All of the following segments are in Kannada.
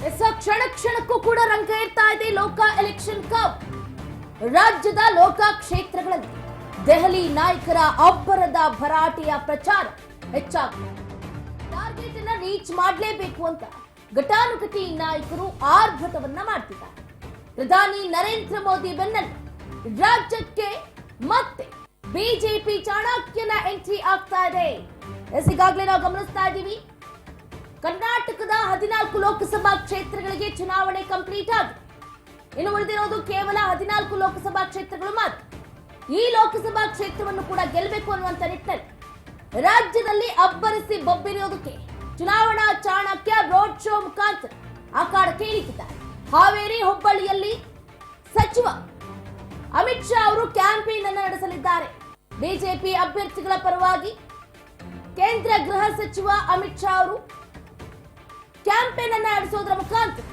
ಕ್ಷಣ ಕ್ಷಣಕ್ಕೂ ಕೂಡ ರಂಗ ಇರ್ತಾ ಇದೆ ಲೋಕ ಎಲೆಕ್ಷನ್ ಕಪ್. ರಾಜ್ಯದ ಲೋಕ ಕ್ಷೇತ್ರಗಳಲ್ಲಿ ದೆಹಲಿ ನಾಯಕರ ಅಬ್ಬರದ ಭರಾಟೆಯ ಪ್ರಚಾರ ಹೆಚ್ಚಾಗಿದೆ. ಟಾರ್ಗೆಟ್ ಅನ್ನ ರೀಚ್ ಮಾಡಲೇಬೇಕು ಅಂತ ಘಟಾನುಘಟಿ ನಾಯಕರು ಆರ್ಭಟವನ್ನ ಮಾಡ್ತಿದ್ದಾರೆ. ಪ್ರಧಾನಿ ನರೇಂದ್ರ ಮೋದಿ ಬೆನ್ನಲ್ಲೇ ರಾಜ್ಯಕ್ಕೆ ಮತ್ತೆ ಬಿಜೆಪಿ ಚಾಣಕ್ಯನ ಎಂಟ್ರಿ ಆಗ್ತಾ ಇದೆ. ಈಗಾಗಲೇ ನಾವು ಗಮನಿಸ್ತಾ ಇದ್ದೀವಿ, ಕರ್ನಾಟಕದ 14 ಲೋಕಸಭಾ ಕ್ಷೇತ್ರಗಳಿಗೆ ಚುನಾವಣೆ ಕಂಪ್ಲೀಟ್ ಆಗಿದೆ. ಇನ್ನು ಉಳಿದಿರೋದು ಕೇವಲ 14 ಲೋಕಸಭಾ ಕ್ಷೇತ್ರಗಳು ಮಾತ್ರ. ಈ ಲೋಕಸಭಾ ಕ್ಷೇತ್ರವನ್ನು ಕೂಡ ಗೆಲ್ಲಬೇಕು ಅನ್ನುವಂತ ನಿಟ್ಟಿನಲ್ಲಿ ರಾಜ್ಯದಲ್ಲಿ ಅಬ್ಬರಿಸಿ ಬೊಬ್ಬಿರಿಯೋದಕ್ಕೆ ಚುನಾವಣಾ ಚಾಣಕ್ಯ ರೋಡ್ ಶೋ ಮುಖಾಂತರ ಅಖಾಡಕ್ಕೆ ಇಳಿಸಿದ್ದಾರೆ. ಹಾವೇರಿ ಹುಬ್ಬಳ್ಳಿಯಲ್ಲಿ ಸಚಿವ ಅಮಿತ್ ಶಾ ಅವರು ಕ್ಯಾಂಪೇನ್ ಅನ್ನು ನಡೆಸಲಿದ್ದಾರೆ. ಬಿಜೆಪಿ ಅಭ್ಯರ್ಥಿಗಳ ಪರವಾಗಿ ಕೇಂದ್ರ ಗೃಹ ಸಚಿವ ಅಮಿತ್ ಶಾ ಅವರು ಕ್ಯಾಂಪೇನ್ ಅನ್ನು ನಡೆಸೋದರ ಮುಖಾಂತರ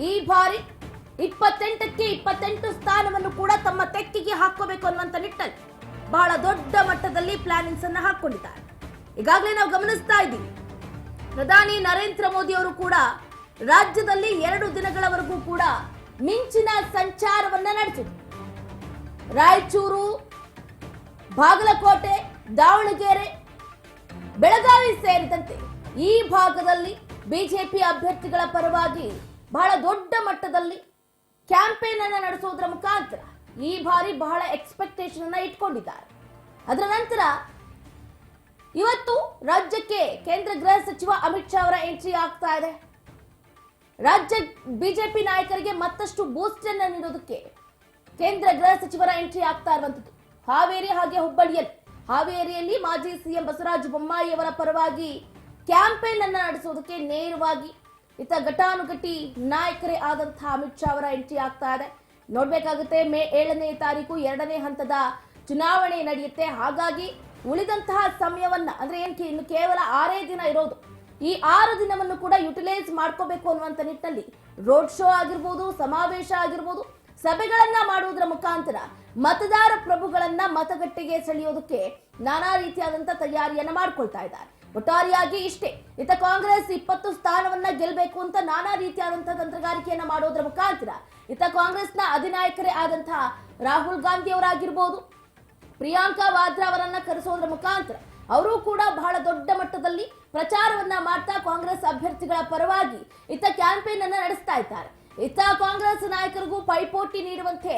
ಈ ಬಾರಿ 28ಕ್ಕೆ 28 ಸ್ಥಾನವನ್ನು ಕೂಡ ತಮ್ಮ ತೆಕ್ಕಿಗೆ ಹಾಕೋಬೇಕು ಅನ್ನುವಂತ ನಿಟ್ಟಿನಲ್ಲಿ ಬಹಳ ದೊಡ್ಡ ಮಟ್ಟದಲ್ಲಿ ಪ್ಲಾನಿಂಗ್ಸ್ ಅನ್ನು ಹಾಕೊಂಡಿದ್ದಾರೆ. ಈಗಾಗಲೇ ನಾವು ಗಮನಿಸ್ತಾ ಇದ್ದೀವಿ, ಪ್ರಧಾನಿ ನರೇಂದ್ರ ಮೋದಿ ಅವರು ಕೂಡ ರಾಜ್ಯದಲ್ಲಿ 2 ದಿನಗಳವರೆಗೂ ಕೂಡ ಮಿಂಚಿನ ಸಂಚಾರವನ್ನ ನಡೆಸಿದರು. ರಾಯಚೂರು, ಬಾಗಲಕೋಟೆ, ದಾವಣಗೆರೆ, ಬೆಳಗಾವಿ ಸೇರಿದಂತೆ ಈ ಭಾಗದಲ್ಲಿ ಬಿಜೆಪಿ ಅಭ್ಯರ್ಥಿಗಳ ಪರವಾಗಿ ಬಹಳ ದೊಡ್ಡ ಮಟ್ಟದಲ್ಲಿ ಕ್ಯಾಂಪೇನ್ ಅನ್ನು ನಡೆಸೋದ್ರ ಮುಖಾಂತರ ಈ ಬಾರಿ ಬಹಳ ಎಕ್ಸ್ಪೆಕ್ಟೇಷನ್ ಅನ್ನ ಇಟ್ಕೊಂಡಿದ್ದಾರೆ. ಅದರ ನಂತರ ಇವತ್ತು ರಾಜ್ಯಕ್ಕೆ ಕೇಂದ್ರ ಗೃಹ ಸಚಿವ ಅಮಿತ್ ಶಾ ಅವರ ಎಂಟ್ರಿ ಆಗ್ತಾ ಇದೆ. ರಾಜ್ಯ ಬಿಜೆಪಿ ನಾಯಕರಿಗೆ ಮತ್ತಷ್ಟು ಬೂಸ್ಟ್ ಅನ್ನು ನೀಡೋದಕ್ಕೆ ಕೇಂದ್ರ ಗೃಹ ಸಚಿವರ ಎಂಟ್ರಿ ಆಗ್ತಾ ಇರುವಂತದ್ದು ಹಾವೇರಿ ಹಾಗೆ ಹುಬ್ಬಳ್ಳಿಯಲ್ಲಿ. ಹಾವೇರಿಯಲ್ಲಿ ಮಾಜಿ ಸಿಎಂ ಬಸವರಾಜ ಬೊಮ್ಮಾಯಿ ಅವರ ಪರವಾಗಿ ಕ್ಯಾಂಪೇನ್ ಅನ್ನು ನಡೆಸೋದಕ್ಕೆ ನೇರವಾಗಿ ಇತ್ತ ಘಟಾನುಘಟಿ ನಾಯಕರೇ ಆದಂತಹ ಅಮಿತ್ ಶಾ ಅವರ ಎಂಟ್ರಿ ಆಗ್ತಾ ಇದೆ. ನೋಡ್ಬೇಕಾಗುತ್ತೆ, ಮೇ 7ನೇ ತಾರೀಕು 2ನೇ ಹಂತದ ಚುನಾವಣೆ ನಡೆಯುತ್ತೆ. ಹಾಗಾಗಿ ಉಳಿದಂತಹ ಸಮಯವನ್ನ ಅಂದ್ರೆ ಇನ್ನು ಕೇವಲ 6 ದಿನ ಇರೋದು, ಈ 6 ದಿನವನ್ನು ಕೂಡ ಯುಟಿಲೈಸ್ ಮಾಡ್ಕೋಬೇಕು ಅನ್ನುವಂತ ನಿಟ್ಟಿನಲ್ಲಿ ರೋಡ್ ಶೋ ಆಗಿರ್ಬೋದು, ಸಮಾವೇಶ ಆಗಿರ್ಬೋದು, ಸಭೆಗಳನ್ನ ಮಾಡುವುದರ ಮುಖಾಂತರ ಮತದಾರ ಪ್ರಭುಗಳನ್ನ ಮತಗಟ್ಟೆಗೆ ಸೆಳೆಯೋದಕ್ಕೆ ನಾನಾ ರೀತಿಯಾದಂತಹ ತಯಾರಿಯನ್ನ ಮಾಡ್ಕೊಳ್ತಾ ಇದ್ದಾರೆ. ಒಟ್ಟಾರೆಯಾಗಿ ಇಷ್ಟೇ, ಇತ್ತ ಕಾಂಗ್ರೆಸ್ 20 ಸ್ಥಾನವನ್ನ ಗೆಲ್ಲಬೇಕು ಅಂತ ನಾನಾ ರೀತಿಯಾದಂತಹ ತಂತ್ರಗಾರಿಕೆಯನ್ನ ಮಾಡೋದ್ರ ಮುಖಾಂತರ ಇತ್ತ ಕಾಂಗ್ರೆಸ್ನ ಅಧಿನಾಯಕರೇ ಆದಂತಹ ರಾಹುಲ್ ಗಾಂಧಿ ಅವರಾಗಿರ್ಬೋದು, ಪ್ರಿಯಾಂಕಾ ವಾದ್ರಾ ಅವರನ್ನ ಕರೆಸೋದ್ರ ಮುಖಾಂತರ ಅವರು ಕೂಡ ಬಹಳ ದೊಡ್ಡ ಮಟ್ಟದಲ್ಲಿ ಪ್ರಚಾರವನ್ನ ಮಾಡ್ತಾ ಕಾಂಗ್ರೆಸ್ ಅಭ್ಯರ್ಥಿಗಳ ಪರವಾಗಿ ಇತ್ತ ಕ್ಯಾಂಪೇನ್ ಅನ್ನ ನಡೆಸ್ತಾ ಇದ್ದಾರೆ. ಇತ್ತ ಕಾಂಗ್ರೆಸ್ ನಾಯಕರಿಗೂ ಪೈಪೋಟಿ ನೀಡುವಂತೆ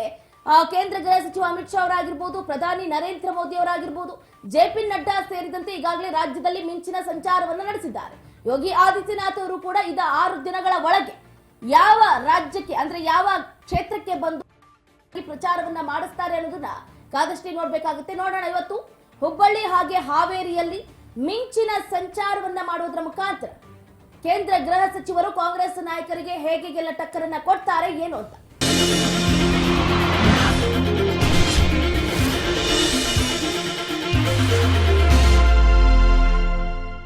ಕೇಂದ್ರ ಗೃಹ ಸಚಿವ ಅಮಿತ್ ಶಾ ಅವರಾಗಿರ್ಬೋದು, ಪ್ರಧಾನಿ ನರೇಂದ್ರ ಮೋದಿ ಅವರಾಗಿರ್ಬೋದು, ಜೆಪಿ ನಡ್ಡಾ ಸೇರಿದಂತೆ ಈಗಾಗಲೇ ರಾಜ್ಯದಲ್ಲಿ ಮಿಂಚಿನ ಸಂಚಾರವನ್ನು ನಡೆಸಿದ್ದಾರೆ. ಯೋಗಿ ಆದಿತ್ಯನಾಥ್ ಅವರು ಕೂಡ ಇದ 6 ದಿನಗಳ ಒಳಗೆ ಯಾವ ರಾಜ್ಯಕ್ಕೆ ಅಂದ್ರೆ ಯಾವ ಕ್ಷೇತ್ರಕ್ಕೆ ಬಂದು ಪ್ರಚಾರವನ್ನ ಮಾಡಿಸ್ತಾರೆ ಅನ್ನೋದನ್ನ ಕಾದಷ್ಟೇ ನೋಡ್ಬೇಕಾಗುತ್ತೆ. ನೋಡೋಣ, ಇವತ್ತು ಹುಬ್ಬಳ್ಳಿ ಹಾಗೆ ಹಾವೇರಿಯಲ್ಲಿ ಮಿಂಚಿನ ಸಂಚಾರವನ್ನ ಮಾಡೋದ್ರ ಮುಖಾಂತರ ಕೇಂದ್ರ ಗೃಹ ಸಚಿವರು ಕಾಂಗ್ರೆಸ್ ನಾಯಕರಿಗೆ ಹೇಗೆ ಟಕ್ಕರನ್ನ ಕೊಡ್ತಾರೆ ಏನು ಅಂತ